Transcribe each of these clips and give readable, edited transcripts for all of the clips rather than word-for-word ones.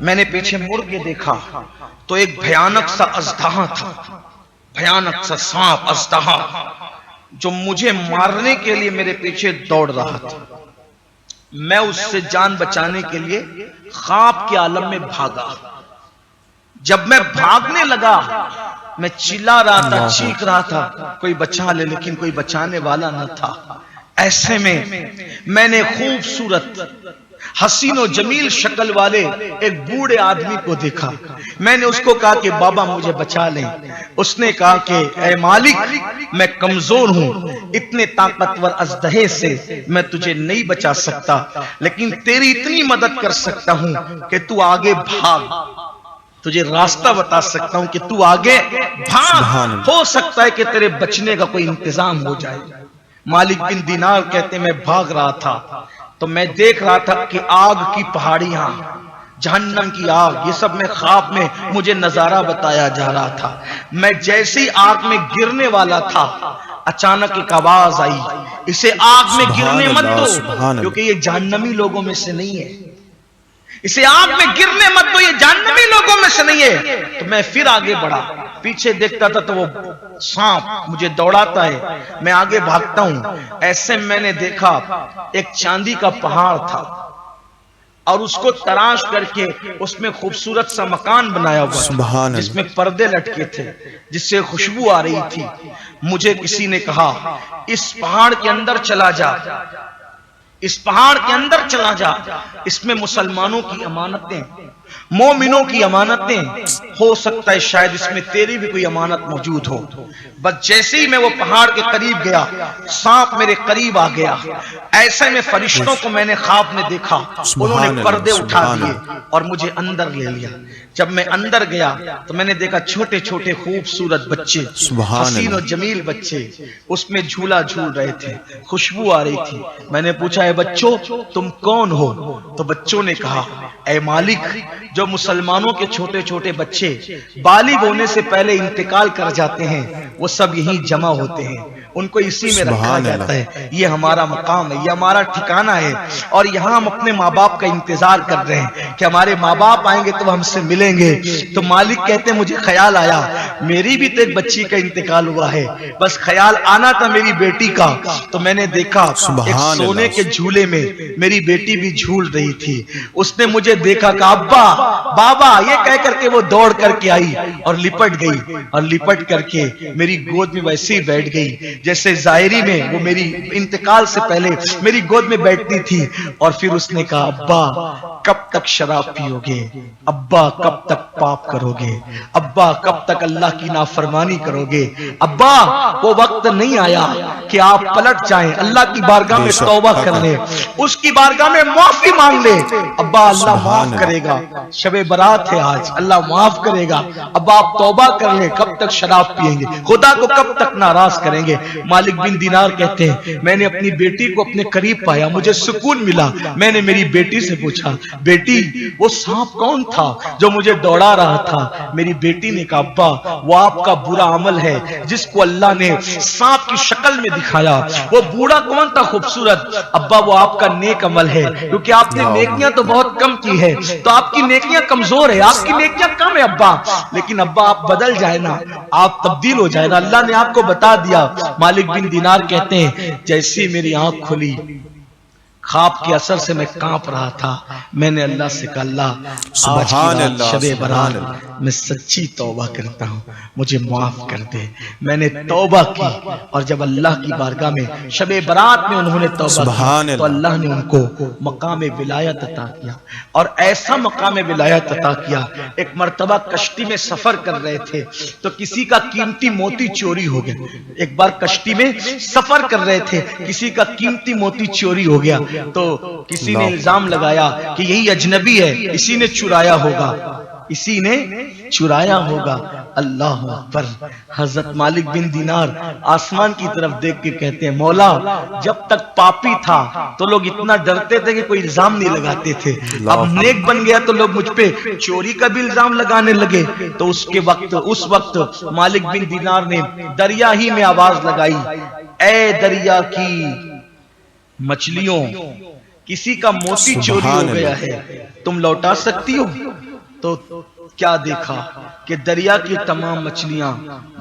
میں نے پیچھے مڑ کے دیکھا تو ایک بھیانک سا اژدہا تھا، بھیانک سا سانپ اژدہا جو مجھے مارنے کے لیے میرے پیچھے دوڑ رہا تھا۔ میں اس سے جان بچانے کے لیے خواب کے عالم میں بھاگا۔ جب میں بھاگنے لگا میں چلا رہا تھا، چیخ رہا تھا کوئی بچا لے، لیکن کوئی بچانے والا نہ تھا۔ ایسے میں نے خوبصورت حسین و جمیل شکل والے ایک بوڑھے آدمی کو دیکھا۔ میں نے اس کو کہا کہ بابا مجھے بچا لیں۔ اس نے کہا کہ اے مالک میں کمزور ہوں، اتنے طاقتور اژدہے سے میں تجھے نہیں بچا سکتا، لیکن تیری اتنی مدد کر سکتا ہوں کہ تو آگے بھاگ، تجھے راستہ بتا سکتا ہوں کہ تو آگے بھاگ، ہو سکتا ہے کہ تیرے بچنے کا کوئی انتظام ہو جائے۔ مالک بن دینار کہتے میں بھاگ رہا تھا تو میں دیکھ رہا تھا کہ آگ کی پہاڑیاں، جہنم کی آگ، یہ سب میں خواب میں مجھے نظارہ بتایا جا رہا تھا۔ میں جیسے ہی آگ میں گرنے والا تھا اچانک ایک آواز آئی، اسے آگ میں گرنے مت دو، کیونکہ یہ جہنمی لوگوں میں سے نہیں ہے، اسے آگ میں گرنے مت دو، یہ جہنمی لوگوں میں سے نہیں ہے۔ تو میں پھر آگے بڑھا، پیچھے دیکھتا تھا تو وہ سانپ مجھے دوڑاتا ہے، میں آگے بھاگتا ہوں۔ ایسے میں نے دیکھا ایک چاندی کا پہاڑ تھا اور اس کو تراش کر کے اس میں خوبصورت سا مکان بنایا ہوا، جس میں پردے لٹکے تھے، جس سے خوشبو آ رہی تھی۔ مجھے کسی نے کہا اس پہاڑ کے اندر چلا جا، اس پہاڑ کے اندر چلا جا، اس میں مسلمانوں کی امانتیں، مومنوں کی امانتیں، ہو سکتا ہے شاید اس میں تیری بھی کوئی امانت موجود ہو۔ بس جیسے ہی میں وہ پہاڑ کے قریب گیا سانپ میرے قریب آ گیا۔ ایسے میں فرشتوں کو میں نے خواب میں دیکھا، انہوں نے پردے اٹھا دیے اور مجھے اندر لے لیا۔ جب میں اندر گیا تو میں نے دیکھا چھوٹے چھوٹے خوبصورت بچے، حسین و جمیل بچے اس میں جھولا جھول رہے تھے، خوشبو آ رہی تھی۔ میں نے پوچھا اے بچوں تم کون ہو؟ تو بچوں نے کہا اے مالک جو مسلمانوں کے چھوٹے چھوٹے بچے بالغ ہونے سے پہلے انتقال کر جاتے ہیں وہ سب یہیں جمع ہوتے ہیں، ان کو اسی میں رکھا جاتا ہے، یہ ہمارا مقام ہے، یہ ہمارا ٹھکانہ ہے، اور یہاں ہم اپنے ماں باپ کا انتظار کر رہے ہیں کہ ہمارے ماں باپ آئیں گے تو ہم سے ملیں گے۔ تو مالک کہتے ہیں مجھے خیال آیا میری بھی تو ایک بچی کا انتقال ہوا ہے، بس خیال آنا تھا میری بیٹی کا۔ تو میں نے دیکھا ایک سونے کے جھولے میں میری بیٹی بھی جھول رہی تھی، اس نے مجھے دیکھا کہ ابا بابا یہ کہہ کر کے وہ دوڑ کر کے آئی اور لپٹ گئی، اور لپٹ کر کے میری گود میں ویسے ہی بیٹھ گئی جیسے ظاہری میں وہ میری انتقال سے پہلے میری گود میں بیٹھتی تھی۔ اور پھر اس نے کہا ابا کب تک شراب پیو گے، ابا کب تک پاپ کرو گے، ابا کب تک اللہ کی نافرمانی کرو گے، ابا وہ وقت نہیں آیا کہ آپ پلٹ جائیں، اللہ کی بارگاہ میں توبہ کر لیں، اس کی بارگاہ میں معافی مانگ لیں، ابا اللہ معاف کرے گا، شب برات ہے آج اللہ معاف کرے گا، ابا آپ توبہ کر لیں، کب تک شراب پیئیں گے، خدا کو کب تک ناراض کریں گے۔ مالک بن دینار کہتے ہیں میں نے اپنی بیٹی کو اپنے قریب پایا، مجھے سکون ملا۔ میں نے میری بیٹی سے پوچھا بیٹی وہ سانپ کون تھا جو مجھے دوڑا رہا تھا؟ میری بیٹی نے کہا ابا وہ آپ کا برا عمل ہے جس کو اللہ نے سانپ کی شکل میں دکھایا۔ وہ بوڑھا کون تھا خوبصورت؟ ابا وہ آپ کا نیک عمل ہے، کیونکہ آپ نے نیکیاں تو بہت کم کی ہے، تو آپ کی نیکیاں کمزور ہے، آپ کی نیکیاں کم ہے ابا، لیکن ابا آپ بدل جائے نا، آپ تبدیل ہو جائے نا، اللہ نے آپ کو بتا دیا۔ مالک بن دینار کہتے ہیں جیسی میری آنکھ کھلی خواب کے اثر سے میں کانپ رہا تھا، میں نے اللہ سے کہا اللہ آج کی رات شب برات میں سچی توبہ کرتا ہوں، مجھے معاف کر دے۔ میں نے توبہ کی اور جب اللہ کی بارگاہ میں شب برات میں انہوں نے توبہ کی تو اللہ نے ان کو مقام ولایت عطا کیا، اور ایسا مقام ولایت عطا کیا۔ ایک مرتبہ کشتی میں سفر کر رہے تھے تو کسی کا قیمتی موتی چوری ہو گیا، ایک بار کشتی میں سفر کر رہے تھے کسی کا قیمتی موتی چوری ہو گیا، تو کسی نے الزام لگایا کہ یہی اجنبی ہے، اسی نے چرایا ہوگا، اسی نے چرایا ہوگا۔ اللہ اکبر۔ حضرت مالک بن دینار آسمان کی طرف دیکھ کے کہتے ہیں مولا جب تک پاپی تھا تو لوگ اتنا ڈرتے تھے کہ کوئی الزام نہیں لگاتے تھے، اب نیک بن گیا تو لوگ مجھ پہ چوری کا بھی الزام لگانے لگے۔ تو اس وقت مالک بن دینار نے دریا ہی میں آواز لگائی اے دریا کی مچھلیوں کسی کا موتی چوری ہو گیا ہے تم لوٹا سکتی ہو؟ تو کیا دیکھا کہ دریا کی تمام مچھلیاں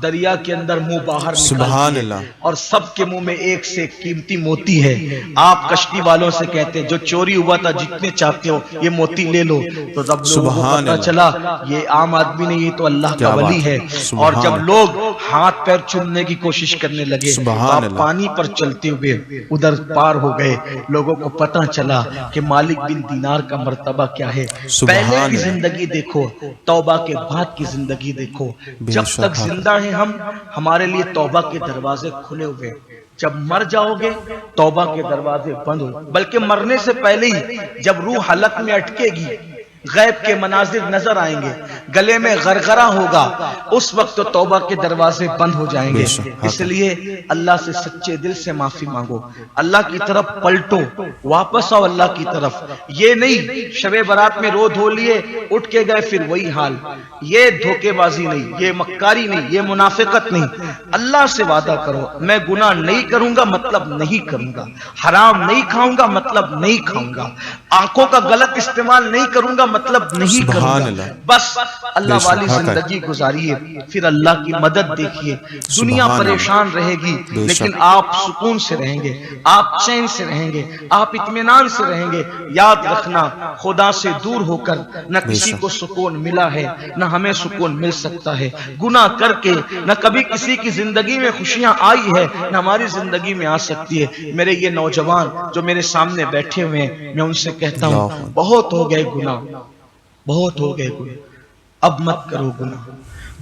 دریا کے اندر منہ باہر سبحان نکالتی اللہ ہیں اور سب کے منہ میں ایک سے ایک قیمتی موتی ہے۔ آپ کشتی والوں سے کہتے جو چوری ہوا تھا جتنے چاہتے ہو یہ موتی لے لو، تو جب لوگوں کو سبحان پتا اللہ، چلا یہ عام آدمی نہیں، یہ تو اللہ کا کیا ولی بات ہے، سبحان اور جب اللہ، لوگ ہاتھ پیر چومنے کی کوشش کرنے لگے تو سبحان آپ اللہ، پانی پر چلتے ہوئے ادھر پار ہو گئے، لوگوں کو پتا چلا کہ مالک بن دینار کا مرتبہ کیا ہے۔ پہلے سبحان کی اللہ، زندگی دیکھو، توبہ کے بعد کی زندگی دیکھو۔ بے جب شک تک حق، زندہ ہیں ہم، ہمارے لیے توبہ کے دروازے کھلے ہوئے، جب مر جاؤ گے توبہ کے دروازے بند ہو، بلکہ مرنے سے پہلے ہی جب روح حلق میں اٹکے گی، غیب کے مناظر نظر آئیں گے، گلے میں غرغرہ ہوگا، اس وقت تو توبہ کے دروازے بند ہو جائیں بے گے۔ شک اس حق، لیے اللہ سے سچے دل سے معافی مانگو، اللہ کی طرف پلٹو، واپس آؤ اللہ کی طرف۔ یہ نہیں شب برات میں رو دھو لیے اٹھ کے گئے پھر وہی حال، یہ دھوکے بازی نہیں، یہ مکاری نہیں، یہ منافقت نہیں۔ اللہ سے وعدہ کرو میں گناہ نہیں کروں گا مطلب نہیں کروں گا، حرام نہیں کھاؤں گا مطلب نہیں کھاؤں گا، آنکھوں کا غلط استعمال نہیں کروں گا مطلب نہیں کروں سبحان گا، اللہ، بس اللہ بے والی شک حق ہے، زندگی گزاریے، پھر اللہ کی مدد دیکھیے۔ دنیا سبحان اللہ، پریشان رہے گی بے لیکن شک، آپ سکون سے رہیں گے، آپ چین سے رہیں گے، آپ اطمینان سے رہیں گے۔ یاد رکھنا خدا سے دور ہو کر نہ بے کسی شک، کو سکون ملا ہے نہ ہمیں سکون مل سکتا ہے، گناہ کر کے نہ کبھی کسی کی زندگی میں خوشیاں آئی ہے نہ ہماری زندگی میں آ سکتی ہے۔ میرے یہ نوجوان جو میرے سامنے بیٹھے ہوئے ہیں میں ان سے کہتا اللہ ہوں بہت ہو گئے گناہ، بہت ہو گئے گناہ، اب مت کرو گناہ۔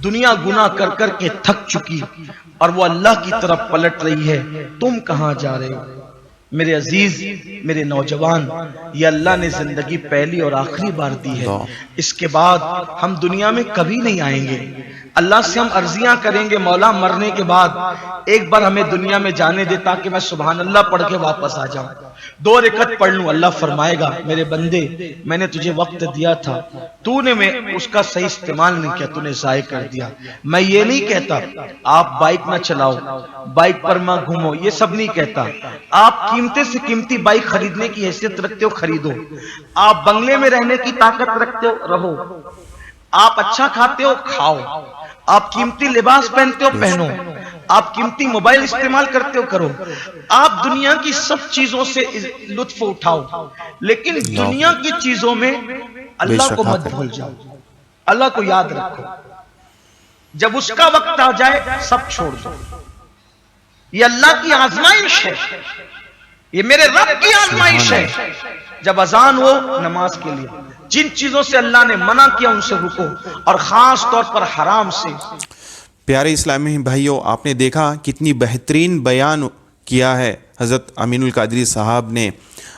دنیا گناہ کر کر کے تھک چکی اور وہ اللہ کی طرف پلٹ رہی ہے، تم کہاں جا رہے ہو؟ میرے عزیز، میرے نوجوان، یہ اللہ نے زندگی پہلی اور آخری بار دی ہے، اللہ، اس کے بعد ہم دنیا میں کبھی نہیں آئیں گے۔ اللہ سے ہم عرضیاں کریں گے مولا مرنے کے بعد ایک بار ہمیں دنیا میں جانے دے تاکہ میں سبحان اللہ پڑھ کے واپس آ جاؤں، 2 رکعت پڑھ لوں۔ اللہ فرمائے گا میرے بندے میں نے تجھے وقت دیا تھا، تو نے میں اس کا صحیح استعمال نہیں کیا، تو نے ضائع کر دیا۔ میں یہ نہیں کہتا آپ بائک نہ چلاؤ، بائک پر ماں گھومو، یہ سب نہیں کہتا۔ آپ قیمتی سے قیمتی بائک خریدنے کی حیثیت رکھتے ہو خریدو، آپ بنگلے میں رہنے کی طاقت رکھتے ہو رہو، آپ اچھا کھاتے ہو کھاؤ، آپ قیمتی لباس پہنتے ہو پہنو، آپ قیمتی موبائل استعمال کرتے ہو کرو، آپ دنیا کی سب چیزوں سے لطف اٹھاؤ، لیکن دنیا کی چیزوں میں اللہ کو مت بھول جاؤ، اللہ کو یاد رکھو۔ جب اس کا وقت آ جائے سب چھوڑ دو، یہ اللہ کی آزمائش ہے، یہ میرے رب کی آزمائش ہے۔ جب اذان ہو نماز کے لیے جن چیزوں سے اللہ نے منع کیا ان سے رکو، اور خاص طور پر حرام سے۔ پیارے اسلامی بھائیوں، آپ نے دیکھا کتنی بہترین بیان کیا ہے حضرت امین القادری صاحب نے۔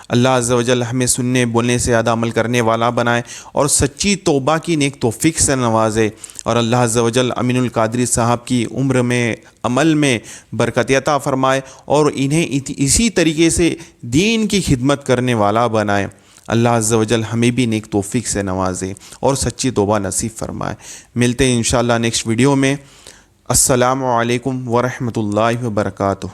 اللہ عز و جل ہمیں سننے بولنے سے زیادہ عمل کرنے والا بنائے اور سچی توبہ کی نیک توفیق سے نوازے، اور اللہ عز و جل امین القادری صاحب کی عمر میں عمل میں برکت عطا فرمائے اور انہیں اسی طریقے سے دین کی خدمت کرنے والا بنائے۔ اللہ عز و جل ہمیں بھی نیک توفیق سے نوازے اور سچی توبہ نصیب فرمائے۔ ملتے ہیں انشاءاللہ نیکسٹ ویڈیو میں۔ السلام علیکم ورحمۃ اللہ وبرکاتہ۔